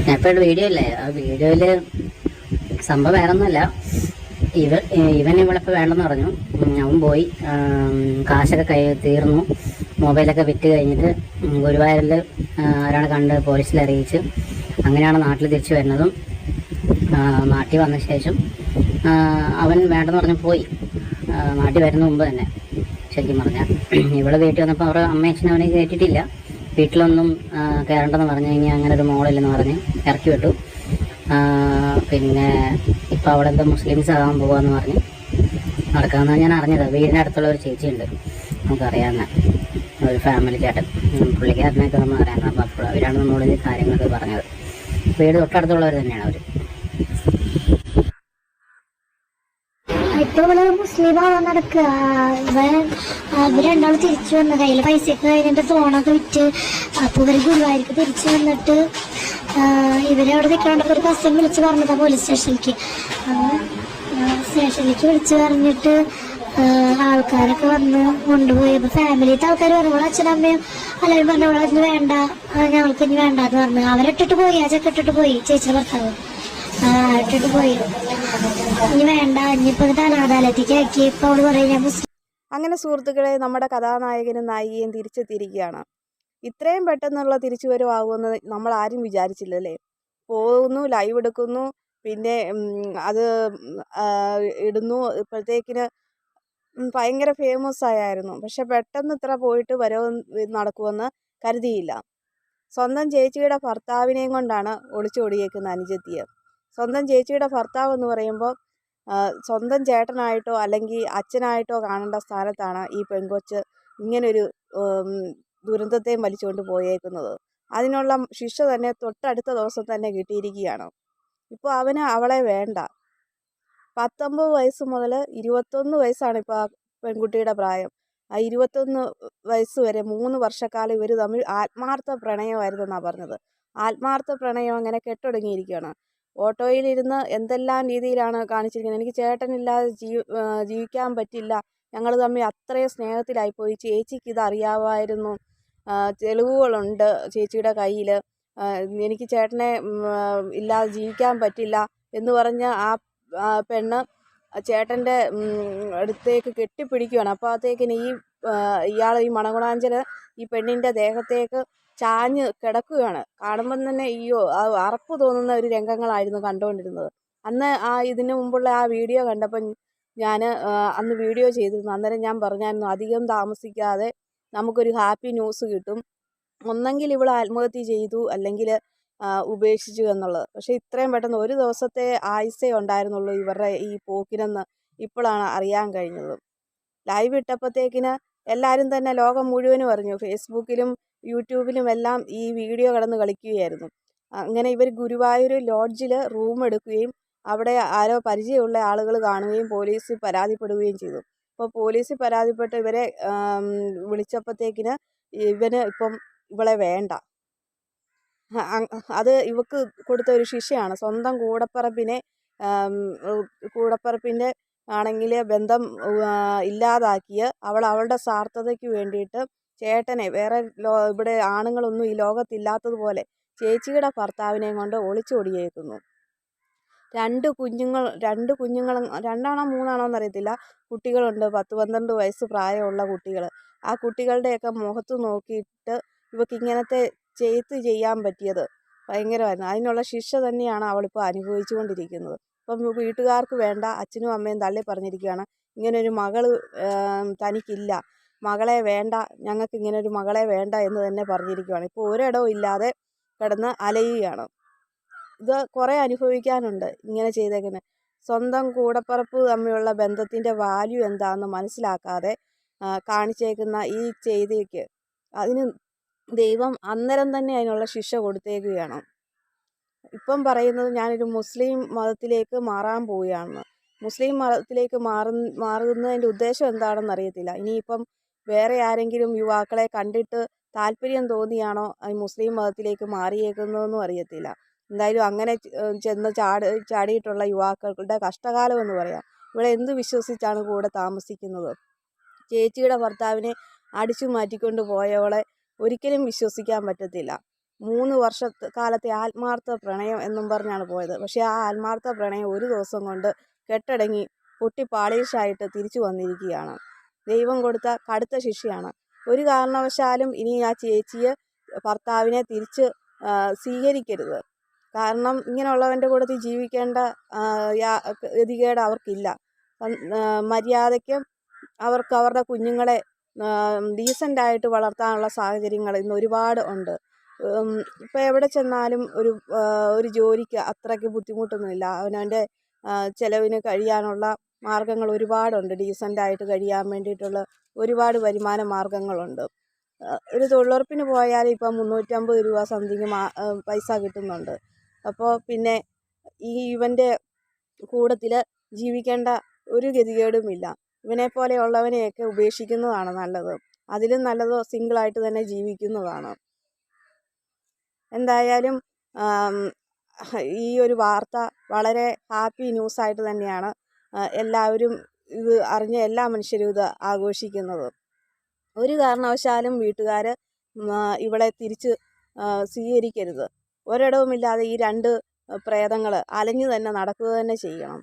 ഞാൻ ഇപ്പോൾ വീഡിയോ അല്ലേ, ആ വീഡിയോയിൽ സംഭവം വേറെ ഒന്നുമല്ല. ഇവൻ ഇവളിപ്പോൾ വേണ്ടെന്ന് പറഞ്ഞു. അവൻ പോയി, കാശൊക്കെ തീർന്നു, മൊബൈലൊക്കെ വിറ്റ് കഴിഞ്ഞിട്ട് ഗുരുവായൂരിൽ ഒരാളെ കണ്ട് പോലീസിൽ അറിയിച്ച് അങ്ങനെയാണ് നാട്ടിൽ തിരിച്ചു വരുന്നതും. നാട്ടിൽ വന്ന ശേഷം അവൻ വേണ്ടെന്ന് പറഞ്ഞ് പോയി. നാട്ടിൽ വരുന്ന മുമ്പ് തന്നെ ശരിക്കും പറഞ്ഞാൽ ഇവിടെ വീട്ടിൽ വന്നപ്പോൾ അവരുടെ അമ്മയച്ഛനും അവനെ കയറ്റിയിട്ടില്ല. വീട്ടിലൊന്നും കയറണ്ടെന്ന് പറഞ്ഞു കഴിഞ്ഞാൽ അങ്ങനെ ഒരു മോളില്ലെന്ന് പറഞ്ഞ് ഇറക്കി വിട്ടു. പിന്നെ ഇപ്പോൾ അവിടെ എന്തോ മുസ്ലിംസ് ആകാൻ പോകാമെന്ന് പറഞ്ഞ് നടക്കാമെന്നാണ് ഞാൻ അറിഞ്ഞത്. വീടിൻ്റെ അടുത്തുള്ള ഒരു ചേച്ചിയുണ്ട്, നമുക്കറിയാവുന്ന ഒരു ഫാമിലി ചേട്ടൻ, പുള്ളിക്കാരനൊക്കെ നമ്മൾ അറിയാവുന്ന. അപ്പോൾ അപ്പോൾ അവരാണ് നമ്മളോട് കാര്യങ്ങളൊക്കെ പറഞ്ഞത്. വീട് തൊട്ടടുത്തുള്ളവർ തന്നെയാണ് അവർ. ഇപ്പൊ ഇവിടെ മുസ്ലിം ആവാൻ നടക്കുക. ഇവര് രണ്ടാളും തിരിച്ചു വന്ന കയ്യില് പൈസയൊക്കെ കഴിഞ്ഞിട്ട് ഫോണൊക്കെ വിറ്റ്. അപ്പൊ ഇവര് ഗുരുവായൂർക്ക് തിരിച്ചു വന്നിട്ട് ഇവരവിടെ നിൽക്കാണ്ടൊക്കെ ഒരു കസ്റ്റം വിളിച്ച് പറഞ്ഞതാ പോലീസ് സ്റ്റേഷനിലേക്ക്. സ്റ്റേഷനിലേക്ക് വിളിച്ച് പറഞ്ഞിട്ട് ആൾക്കാരൊക്കെ വന്ന് കൊണ്ടുപോയി. അപ്പൊ ഫാമിലിത്തെ ആൾക്കാർ പറഞ്ഞു, ഇവിടെ അച്ഛനമ്മയും എല്ലാവരും പറഞ്ഞു ഇവിടെ അതിന് വേണ്ട, ഞങ്ങൾക്ക് ഇനി വേണ്ടെന്ന് പറഞ്ഞു. അവരിട്ടിട്ട് പോയി, ആ ചക്ക ഇട്ടിട്ട് പോയി, ചേച്ചിയുടെ ഭർത്താവ് ഇട്ടിട്ട് പോയി. ഇനി വേണ്ട, ഇനിയിപ്പോ അനാഥാലയത്തേക്ക് ആക്കി. ഇപ്പൊ അവള് പറയാ. അങ്ങനെ സുഹൃത്തുക്കളെ, നമ്മുടെ കഥാനായകനും നായികയും തിരിച്ചെത്തിയിരിക്കുകയാണ്. ഇത്രയും പെട്ടെന്നുള്ള തിരിച്ചുവരവാകുമെന്ന് നമ്മൾ ആരും വിചാരിച്ചില്ലല്ലേ. പോകുന്നു, ലൈവ് എടുക്കുന്നു, പിന്നെ അത് ഇടുന്നു. ഇപ്പോഴത്തേക്കിന് ഭയങ്കര ഫേമസ് ആയിരുന്നു. പക്ഷെ പെട്ടെന്ന് ഇത്ര പോയിട്ട് നടക്കുമെന്ന് കരുതിയില്ല. സ്വന്തം ചേച്ചിയുടെ ഭർത്താവിനെയും കൊണ്ടാണ് ഒളിച്ചോടിയേക്കുന്ന അനുജത്തിയെ. സ്വന്തം ചേച്ചിയുടെ ഭർത്താവ് എന്ന് പറയുമ്പോൾ സ്വന്തം ചേട്ടനായിട്ടോ അല്ലെങ്കിൽ അച്ഛനായിട്ടോ കാണേണ്ട സ്ഥാനത്താണ് ഈ പെൺകൊച്ച് ഇങ്ങനൊരു ദുരന്തത്തെയും വലിച്ചുകൊണ്ട് പോയേക്കുന്നത്. അതിനുള്ള ശിക്ഷ തന്നെ തൊട്ടടുത്ത ദിവസം തന്നെ കിട്ടിയിരിക്കുകയാണ്. ഇപ്പോൾ അവന് അവളെ വേണ്ട. 19 വയസ്സ് മുതൽ 21 വയസ്സാണ് ഇപ്പോൾ ആ പെൺകുട്ടിയുടെ പ്രായം. ആ 21 വയസ്സ് വരെ 3 വർഷക്കാലം ഇവർ തമ്മിൽ ആത്മാർത്ഥ പ്രണയമായിരുന്നെന്നാണ് പറഞ്ഞത്. ആത്മാർത്ഥ പ്രണയം അങ്ങനെ കെട്ടൊടുങ്ങിയിരിക്കുകയാണ്. ഓട്ടോയിലിരുന്ന് എന്തെല്ലാം രീതിയിലാണ് കാണിച്ചിരിക്കുന്നത്. എനിക്ക് ചേട്ടനില്ലാതെ ജീവിക്കാൻ പറ്റില്ല, ഞങ്ങൾ തമ്മിൽ അത്രയും സ്നേഹത്തിലായിപ്പോയി, ചേച്ചിക്ക് ഇതറിയാമായിരുന്നു, തെളിവുകളുണ്ട് ചേച്ചിയുടെ കയ്യിൽ, എനിക്ക് ചേട്ടനെ ഇല്ലാതെ ജീവിക്കാൻ പറ്റില്ല എന്ന് പറഞ്ഞ് ആ പെണ്ണ് ചേട്ടൻ്റെ അടുത്തേക്ക് കെട്ടിപ്പിടിക്കുകയാണ്. അപ്പോഴത്തേക്കിന് ഈ മണകുളാഞ്ചന് ഈ പെണ്ണിൻ്റെ ദേഹത്തേക്ക് ചാഞ്ഞ് കിടക്കുകയാണ്. കാണുമ്പം തന്നെ അറപ്പ് തോന്നുന്ന ഒരു രംഗങ്ങളായിരുന്നു കണ്ടുകൊണ്ടിരുന്നത്. അന്ന് ഇതിനു മുമ്പുള്ള ആ വീഡിയോ കണ്ടപ്പം ഞാൻ അന്ന് വീഡിയോ ചെയ്തിരുന്നു. അന്നേരം ഞാൻ പറഞ്ഞായിരുന്നു, അധികം താമസിക്കാതെ നമുക്കൊരു ഹാപ്പി ന്യൂസ് കിട്ടും, ഒന്നെങ്കിൽ ഇവൾ ആത്മഹത്യ ചെയ്തു അല്ലെങ്കിൽ ഉപേക്ഷിച്ചു എന്നുള്ളത്. പക്ഷേ ഇത്രയും പെട്ടെന്ന് ഒരു ദിവസത്തെ ആയുസ്സേ ഉണ്ടായിരുന്നുള്ളൂ ഇവരുടെ ഈ പോക്കിനെന്ന് ഇപ്പോഴാണ് അറിയാൻ കഴിഞ്ഞത്. ലൈവ് ഇട്ടപ്പോഴത്തേക്കിന് എല്ലാവരും തന്നെ ലോകം മുഴുവനും അറിഞ്ഞു. ഫേസ്ബുക്കിലും യൂട്യൂബിലും എല്ലാം ഈ വീഡിയോ കിടന്ന് കളിക്കുകയായിരുന്നു. അങ്ങനെ ഇവർ ഗുരുവായൂർ ലോഡ്ജിൽ റൂം എടുക്കുകയും അവിടെ ആരോ പരിചയമുള്ള ആളുകൾ കാണുകയും പോലീസിൽ പരാതിപ്പെടുകയും ചെയ്തു. അപ്പോൾ പോലീസിൽ പരാതിപ്പെട്ട് ഇവരെ വിളിച്ചപ്പോഴത്തേക്കിന് ഇവന് ഇപ്പം ഇവളെ വേണ്ട. അത് ഇവക്ക് കൊടുത്ത ഒരു ശിക്ഷയാണ്. സ്വന്തം കൂടപ്പിറപ്പിൻ്റെ ആണെങ്കിൽ ബന്ധം ഇല്ലാതാക്കിയ അവളുടെ സ്വാർത്ഥതയ്ക്ക് വേണ്ടിയിട്ട് ചേട്ടനെ ഇവിടെ ആണുങ്ങളൊന്നും ഈ ലോകത്തില്ലാത്തതുപോലെ ചേച്ചിയുടെ ഭർത്താവിനെയും കൊണ്ട് ഒളിച്ചോടിയേക്കുന്നു. രണ്ട് കുഞ്ഞുങ്ങൾ, രണ്ടാണോ മൂന്നാണോ എന്നറിയത്തില്ല, കുട്ടികളുണ്ട്. 10-12 വയസ്സ് പ്രായമുള്ള കുട്ടികൾ. ആ കുട്ടികളുടെയൊക്കെ മുഖത്ത് നോക്കിയിട്ട് ഇവർക്ക് ഇങ്ങനത്തെ ചെയ്യാൻ പറ്റിയത് ഭയങ്കരമായിരുന്നു. അതിനുള്ള ശിക്ഷ തന്നെയാണ് അവളിപ്പോൾ അനുഭവിച്ചു കൊണ്ടിരിക്കുന്നത്. ഇപ്പം വീട്ടുകാർക്ക് വേണ്ട, അച്ഛനും അമ്മയും തള്ളി പറഞ്ഞിരിക്കുകയാണ്, ഇങ്ങനൊരു മകള് തനിക്കില്ല, മകളെ വേണ്ട, ഞങ്ങൾക്ക് ഇങ്ങനൊരു മകളെ വേണ്ട എന്ന് തന്നെ പറഞ്ഞിരിക്കുകയാണ്. ഇപ്പോൾ ഒരിടവും ഇല്ലാതെ കിടന്ന് അലയുകയാണ്. ഇത് കുറേ അനുഭവിക്കാനുണ്ട് ഇങ്ങനെ ചെയ്തേക്കുന്നത്. സ്വന്തം കൂടപ്പിറപ്പ് തമ്മിലുള്ള ബന്ധത്തിൻ്റെ വാല്യൂ എന്താണെന്ന് മനസ്സിലാക്കാതെ കാണിച്ചേക്കുന്ന ഈ ചെയ്തിക്ക് അതിന് ദൈവം അന്നേരം തന്നെ അതിനുള്ള ശിക്ഷ കൊടുത്തേക്കുകയാണ്. ഇപ്പം പറയുന്നത് ഞാനൊരു മുസ്ലിം മതത്തിലേക്ക് മാറാൻ പോവുകയാണെന്ന്. മുസ്ലിം മതത്തിലേക്ക് മാറുന്നതിൻ്റെ ഉദ്ദേശം എന്താണെന്ന് അറിയത്തില്ല. ഇനിയിപ്പം വേറെ ആരെങ്കിലും യുവാക്കളെ കണ്ടിട്ട് താല്പര്യം തോന്നിയാണോ ഈ മുസ്ലിം മതത്തിലേക്ക് മാറിയേക്കുന്നതെന്നും അറിയത്തില്ല. എന്തായാലും അങ്ങനെ ചെന്ന് ചാടിയിട്ടുള്ള യുവാക്കളുടെ കഷ്ടകാലം എന്ന് പറയാം. ഇവിടെ എന്ത് വിശ്വസിച്ചാണ് കൂടെ താമസിക്കുന്നത്? ചേച്ചിയുടെ ഭർത്താവിനെ അടിച്ചു മാറ്റിക്കൊണ്ട് പോയവളെ ഒരിക്കലും വിശ്വസിക്കാൻ പറ്റത്തില്ല. കാലത്തെ ആത്മാർത്ഥ പ്രണയം എന്നും പറഞ്ഞാണ് പോയത്. പക്ഷേ ആ ആത്മാർത്ഥ പ്രണയം ഒരു ദിവസം കൊണ്ട് കെട്ടടങ്ങി പൊട്ടി പാളിഷായിട്ട് തിരിച്ചു വന്നിരിക്കുകയാണ്. ദൈവം കൊടുത്ത കടുത്ത ശിക്ഷയാണ്. ഒരു കാരണവശാലും ഇനി ആ ചേച്ചിയെ ഭർത്താവിനെ തിരിച്ച് സ്വീകരിക്കരുത്. കാരണം ഇങ്ങനെയുള്ളവൻ്റെ കൂട്ടത്തിൽ ജീവിക്കേണ്ട ഗതികേട് അവർക്കില്ല. മര്യാദയ്ക്ക് അവർക്ക് അവരുടെ കുഞ്ഞുങ്ങളെ ഡീസൻ്റായിട്ട് വളർത്താനുള്ള സാഹചര്യങ്ങൾ ഇന്ന് ഒരുപാട് ഉണ്ട്. ഇപ്പോൾ എവിടെ ചെന്നാലും ഒരു ജോലിക്ക് അത്രയ്ക്ക് ബുദ്ധിമുട്ടൊന്നുമില്ല. അവനവൻ്റെ ചിലവിന് കഴിയാനുള്ള മാർഗ്ഗങ്ങൾ ഒരുപാടുണ്ട്. ഡീസൻ്റായിട്ട് കഴിയാൻ വേണ്ടിയിട്ടുള്ള ഒരുപാട് വരുമാന മാർഗ്ഗങ്ങളുണ്ട്. ഒരു തൊഴിലുറപ്പിന് പോയാൽ ഇപ്പം 350 രൂപ സംതിങ് പൈസ കിട്ടുന്നുണ്ട്. അപ്പോൾ പിന്നെ ഇവൻ്റെ കൂട്ടത്തിൽ ജീവിക്കേണ്ട ഒരു ഗതികേടുമില്ല. ഇവനെപ്പോലെയുള്ളവനെയൊക്കെ ഉപേക്ഷിക്കുന്നതാണ് നല്ലത്. അതിലും നല്ലത് സിംഗിളായിട്ട് തന്നെ ജീവിക്കുന്നതാണ്. എന്തായാലും ഈ ഒരു വാർത്ത വളരെ ഹാപ്പി ന്യൂസായിട്ട് തന്നെയാണ് എല്ലാവരും ഇത് അറിഞ്ഞ എല്ലാ മനുഷ്യരും ഇത് ആഘോഷിക്കുന്നത്. ഒരു കാരണവശാലും വീട്ടുകാർ ഇവളെ തിരിച്ച് സ്വീകരിക്കരുത്. ഒരിടവുമില്ലാതെ ഈ 2 പ്രേതങ്ങൾ അലഞ്ഞു തന്നെ നടക്കുക തന്നെ ചെയ്യണം.